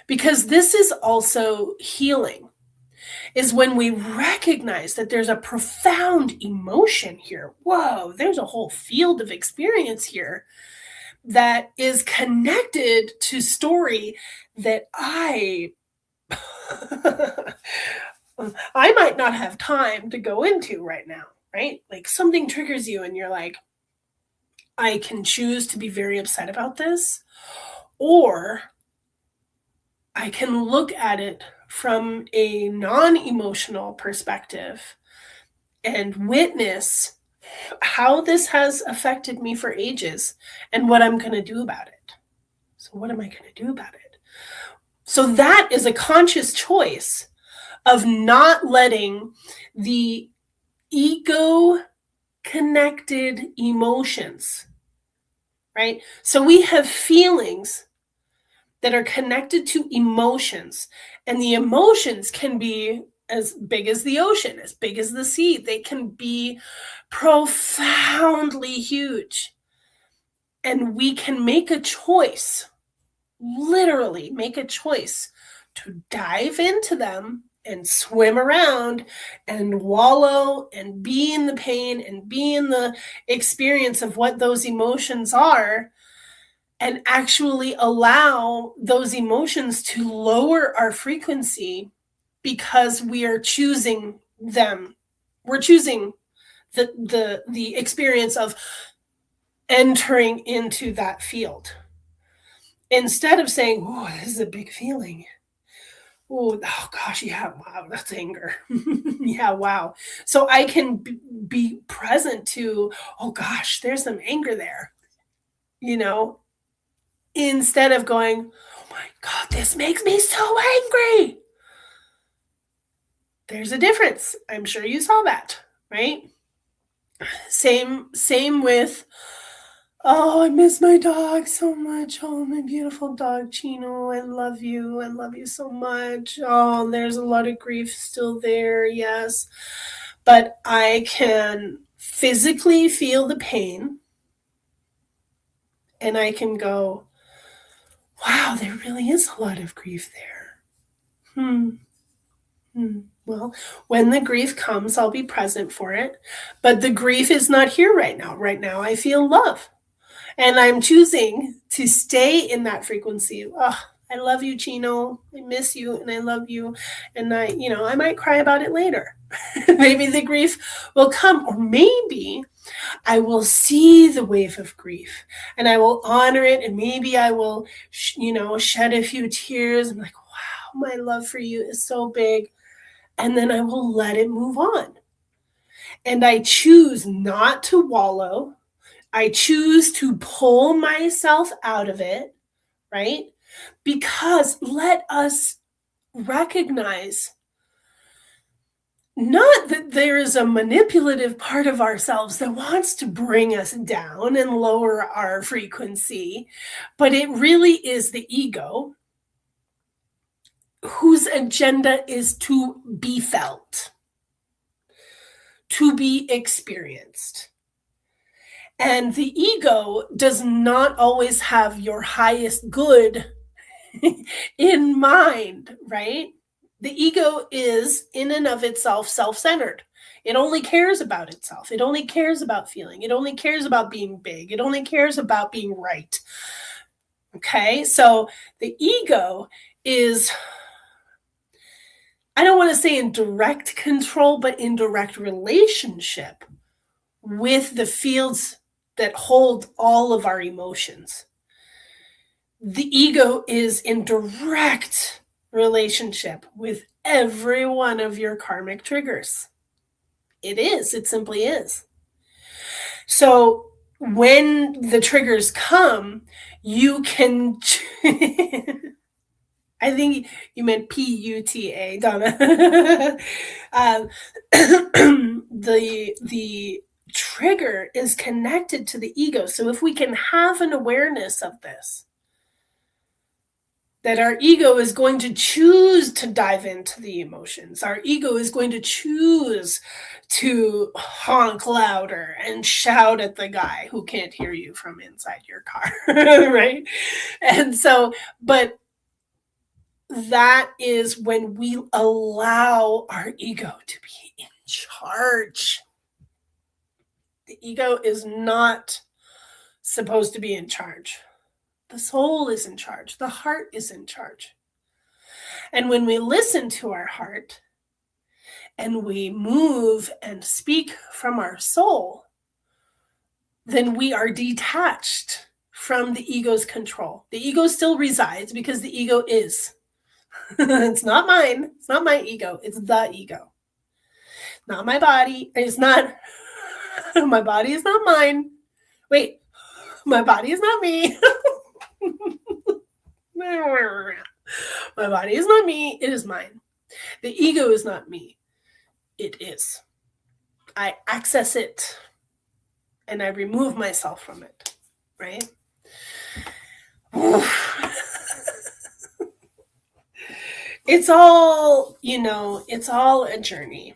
Because this is also healing, is when we recognize that there's a profound emotion here. Whoa, there's a whole field of experience here that is connected to story that I might not have time to go into right now, right? Like something triggers you and you're like, I can choose to be very upset about this, or I can look at it from a non-emotional perspective and witness how this has affected me for ages and what I'm going to do about it. So what am I going to do about it? So that is a conscious choice of not letting the ego-connected emotions, right? So we have feelings that are connected to emotions, and the emotions can be as big as the ocean, as big as the sea. They can be profoundly huge. And we can make a choice, literally make a choice to dive into them and swim around and wallow and be in the pain and be in the experience of what those emotions are, and actually allow those emotions to lower our frequency because we are choosing them. We're choosing the experience of entering into that field instead of saying, oh, this is a big feeling. Oh gosh, yeah, wow, that's anger. Yeah, wow. So I can be present to, oh gosh, there's some anger there, instead of going, oh my God, this makes me so angry. There's a difference. I'm sure you saw that, right? Same with, oh, I miss my dog so much. Oh, my beautiful dog, Chino. I love you. I love you so much. Oh, there's a lot of grief still there, yes. But I can physically feel the pain, and I can go, wow, there really is a lot of grief there. Well, when the grief comes, I'll be present for it. But the grief is not here right now. Right now, I feel love. And I'm choosing to stay in that frequency. Oh, I love you, Chino. I miss you and I love you. And I might cry about it later. Maybe the grief will come, or maybe I will see the wave of grief and I will honor it. And maybe I will, shed a few tears. I'm like, wow, my love for you is so big. And then I will let it move on. And I choose not to wallow. I choose to pull myself out of it, right? Because let us recognize not that there is a manipulative part of ourselves that wants to bring us down and lower our frequency, but it really is the ego whose agenda is to be felt, to be experienced. And the ego does not always have your highest good in mind, right? The ego is, in and of itself, self-centered. It only cares about itself. It only cares about feeling. It only cares about being big. It only cares about being right. Okay, so the ego is, I don't want to say in direct control, but in direct relationship with the fields that hold all of our emotions. The ego is in direct relationship with every one of your karmic triggers. It is. It simply is. So when the triggers come, you can. I think you meant PUTA, Donna. The trigger is connected to the ego. So if we can have an awareness of this, that our ego is going to choose to dive into the emotions. Our ego is going to choose to honk louder and shout at the guy who can't hear you from inside your car, right? And so, but that is when we allow our ego to be in charge. The ego is not supposed to be in charge. The soul is in charge. The heart is in charge. And when we listen to our heart and we move and speak from our soul, then we are detached from the ego's control. The ego still resides because the ego is. It's not mine. It's not my ego. It's the ego. Not my body. It's not, my body is not mine. Wait, my body is not me. My body is not me. It is mine. The ego is not me. It is. I access it and I remove myself from it, right? It's all, it's all a journey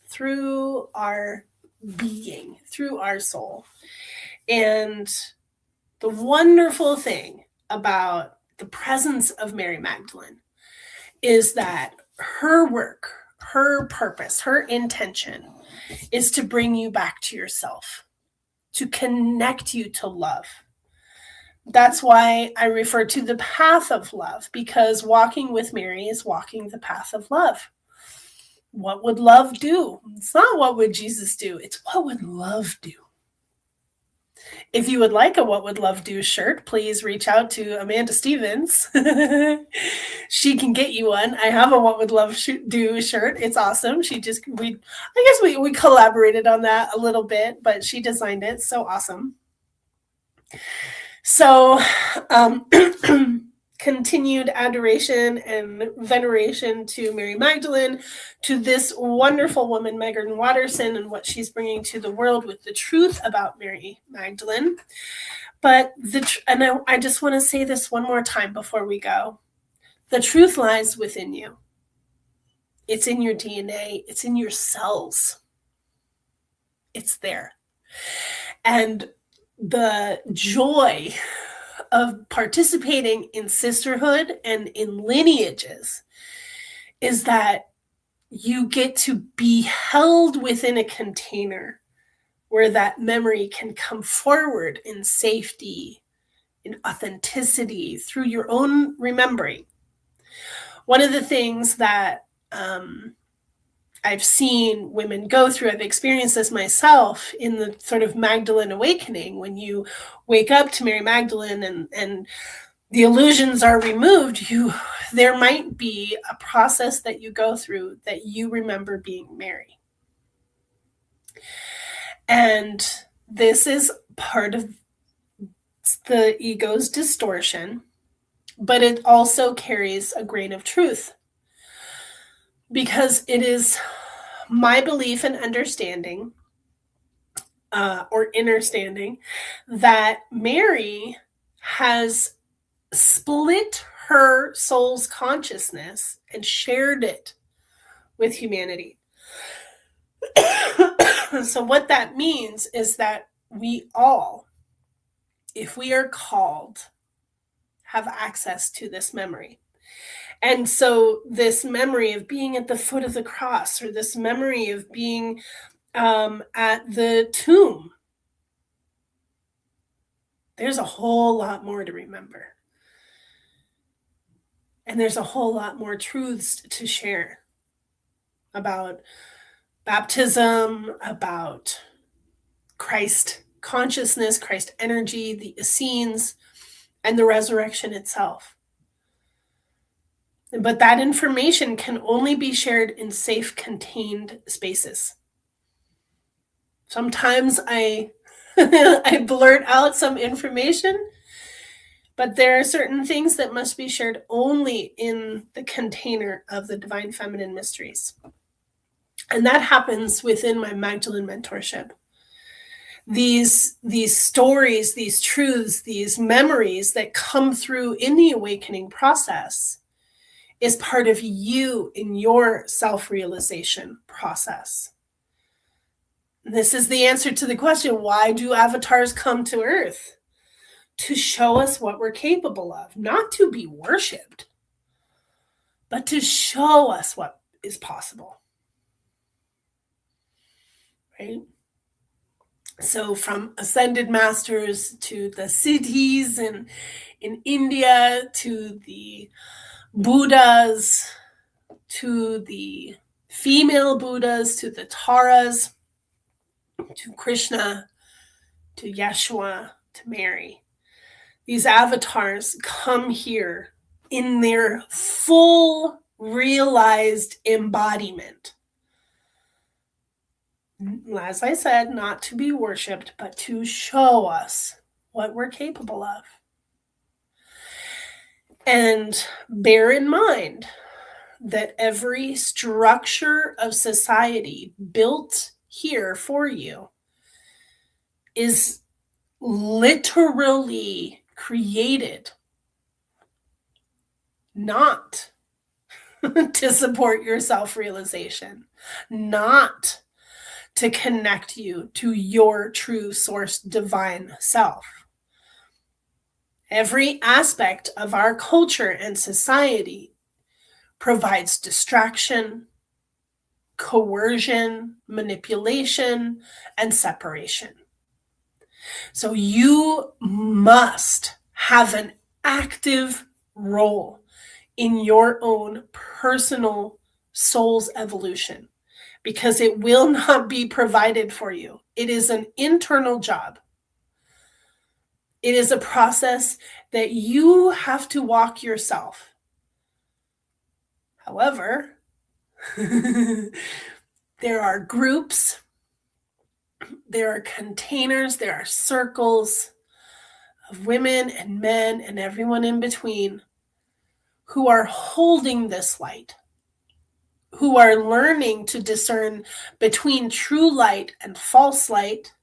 through our being, through our soul. And the wonderful thing about the presence of Mary Magdalene is that her work, her purpose, her intention is to bring you back to yourself, to connect you to love. That's why I refer to the path of love, because walking with Mary is walking the path of love. What would love do? It's not what would Jesus do, it's what would love do. If you would like a What Would Love Do shirt, please reach out to Amanda Stevens. She can get you one. I have a What Would Love Do shirt. It's awesome. I guess we collaborated on that a little bit, but she designed it. So awesome. So, continued adoration and veneration to Mary Magdalene, to this wonderful woman, Megan Watterson, and what she's bringing to the world with the truth about Mary Magdalene. But I just want to say this one more time before we go. The truth lies within you. It's in your DNA. It's in your cells. It's there. And the joy of participating in sisterhood and in lineages is that you get to be held within a container where that memory can come forward in safety, in authenticity, through your own remembering. One of the things that I've seen women go through, I've experienced this myself in the sort of Magdalene awakening, when you wake up to Mary Magdalene and the illusions are removed, there might be a process that you go through that you remember being Mary. And this is part of the ego's distortion, but it also carries a grain of truth, because it is my belief and understanding, or understanding, that Mary has split her soul's consciousness and shared it with humanity. So what that means is that we all, if we are called, have access to this memory. And so this memory of being at the foot of the cross, or this memory of being at the tomb, there's a whole lot more to remember. And there's a whole lot more truths to share about baptism, about Christ consciousness, Christ energy, the Essenes, and the resurrection itself. But that information can only be shared in safe, contained spaces. Sometimes I blurt out some information, but there are certain things that must be shared only in the container of the Divine Feminine Mysteries. And that happens within my Magdalene mentorship. These stories, these truths, these memories that come through in the awakening process is part of you in your self-realization process. This is the answer to the question, why do avatars come to Earth? To show us what we're capable of, not to be worshipped, but to show us what is possible. Right? So from ascended masters to the Siddhis in India, to the Buddhas, to the female Buddhas, to the Taras, to Krishna, to Yeshua, to Mary. These avatars come here in their full realized embodiment. As I said, not to be worshipped, but to show us what we're capable of. And bear in mind that every structure of society built here for you is literally created not to support your self-realization, not to connect you to your true source divine self. Every aspect of our culture and society provides distraction, coercion, manipulation, and separation. So you must have an active role in your own personal soul's evolution, because it will not be provided for you. It is an internal job. It is a process that you have to walk yourself. However, there are groups, there are containers, there are circles of women and men and everyone in between who are holding this light, who are learning to discern between true light and false light,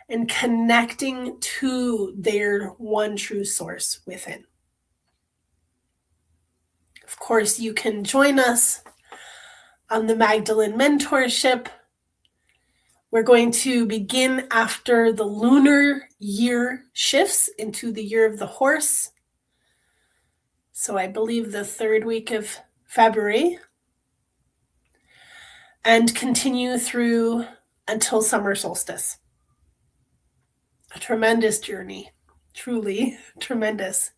and connecting to their one true source within. Of course, you can join us on the Magdalene mentorship. We're going to begin after the lunar year shifts into the year of the horse. So I believe the third week of February, and continue through until summer solstice. A tremendous journey, truly tremendous.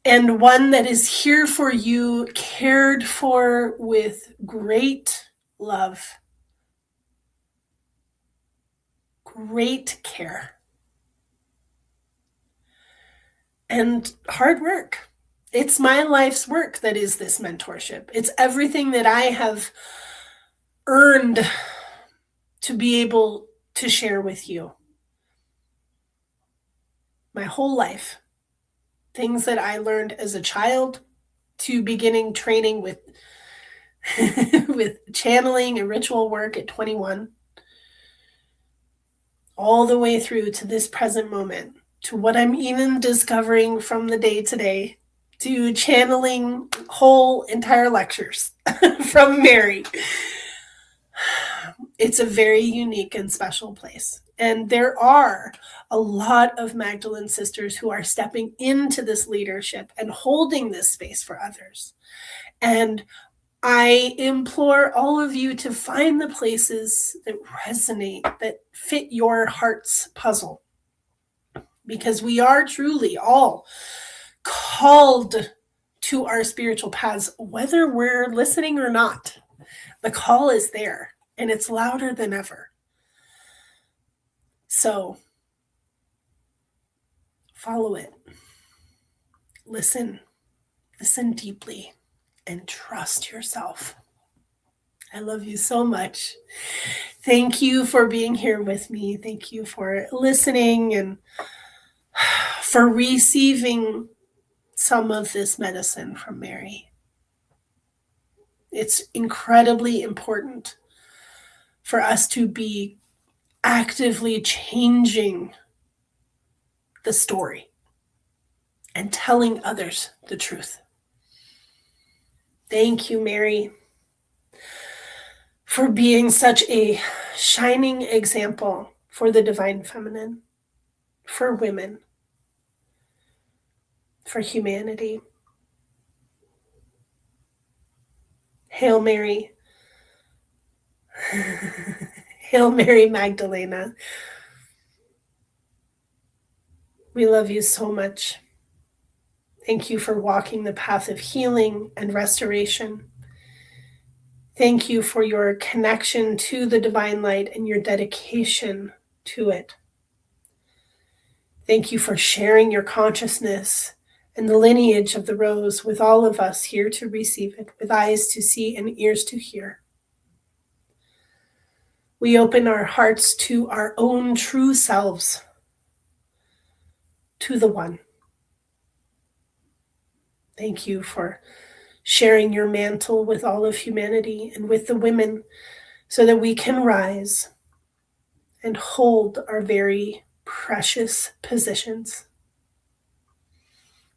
And one that is here for you, cared for with great love, great care, and hard work. It's my life's work that is this mentorship. It's everything that I have earned to be able to share with you. My whole life. Things that I learned as a child to beginning training with with channeling and ritual work at 21, all the way through to this present moment, to what I'm even discovering from the day to day, to channeling whole entire lectures from Mary. It's a very unique and special place. And there are a lot of Magdalene sisters who are stepping into this leadership and holding this space for others. And I implore all of you to find the places that resonate, that fit your heart's puzzle. Because we are truly all called to our spiritual paths, whether we're listening or not. The call is there, and it's louder than ever. So, follow it. Listen deeply, and trust yourself. I love you so much. Thank you for being here with me. Thank you for listening and for receiving some of this medicine from Mary. It's incredibly important for us to be actively changing the story and telling others the truth. Thank you, Mary, for being such a shining example for the divine feminine, for women, for humanity. Hail Mary. Hail Mary Magdalena. We love you so much. Thank you for walking the path of healing and restoration. Thank you for your connection to the divine light and your dedication to it. Thank you for sharing your consciousness and the lineage of the rose with all of us here to receive it, with eyes to see and ears to hear. We open our hearts to our own true selves, to the One. Thank you for sharing your mantle with all of humanity and with the women so that we can rise and hold our very precious positions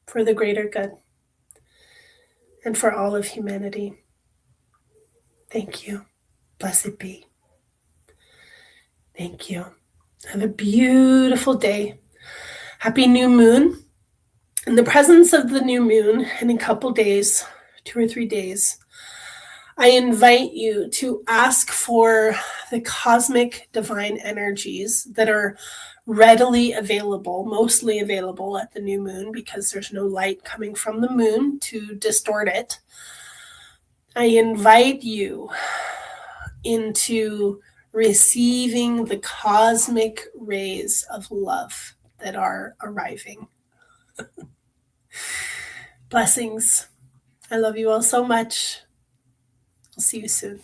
for the greater good and for all of humanity. Thank you. Blessed be. Thank you. Have a beautiful day. Happy new moon. In the presence of the new moon, in a couple days, 2 or 3 days, I invite you to ask for the cosmic divine energies that are readily available, mostly available at the new moon because there's no light coming from the moon to distort it. I invite you into receiving the cosmic rays of love that are arriving. Blessings. I love you all so much. I'll see you soon.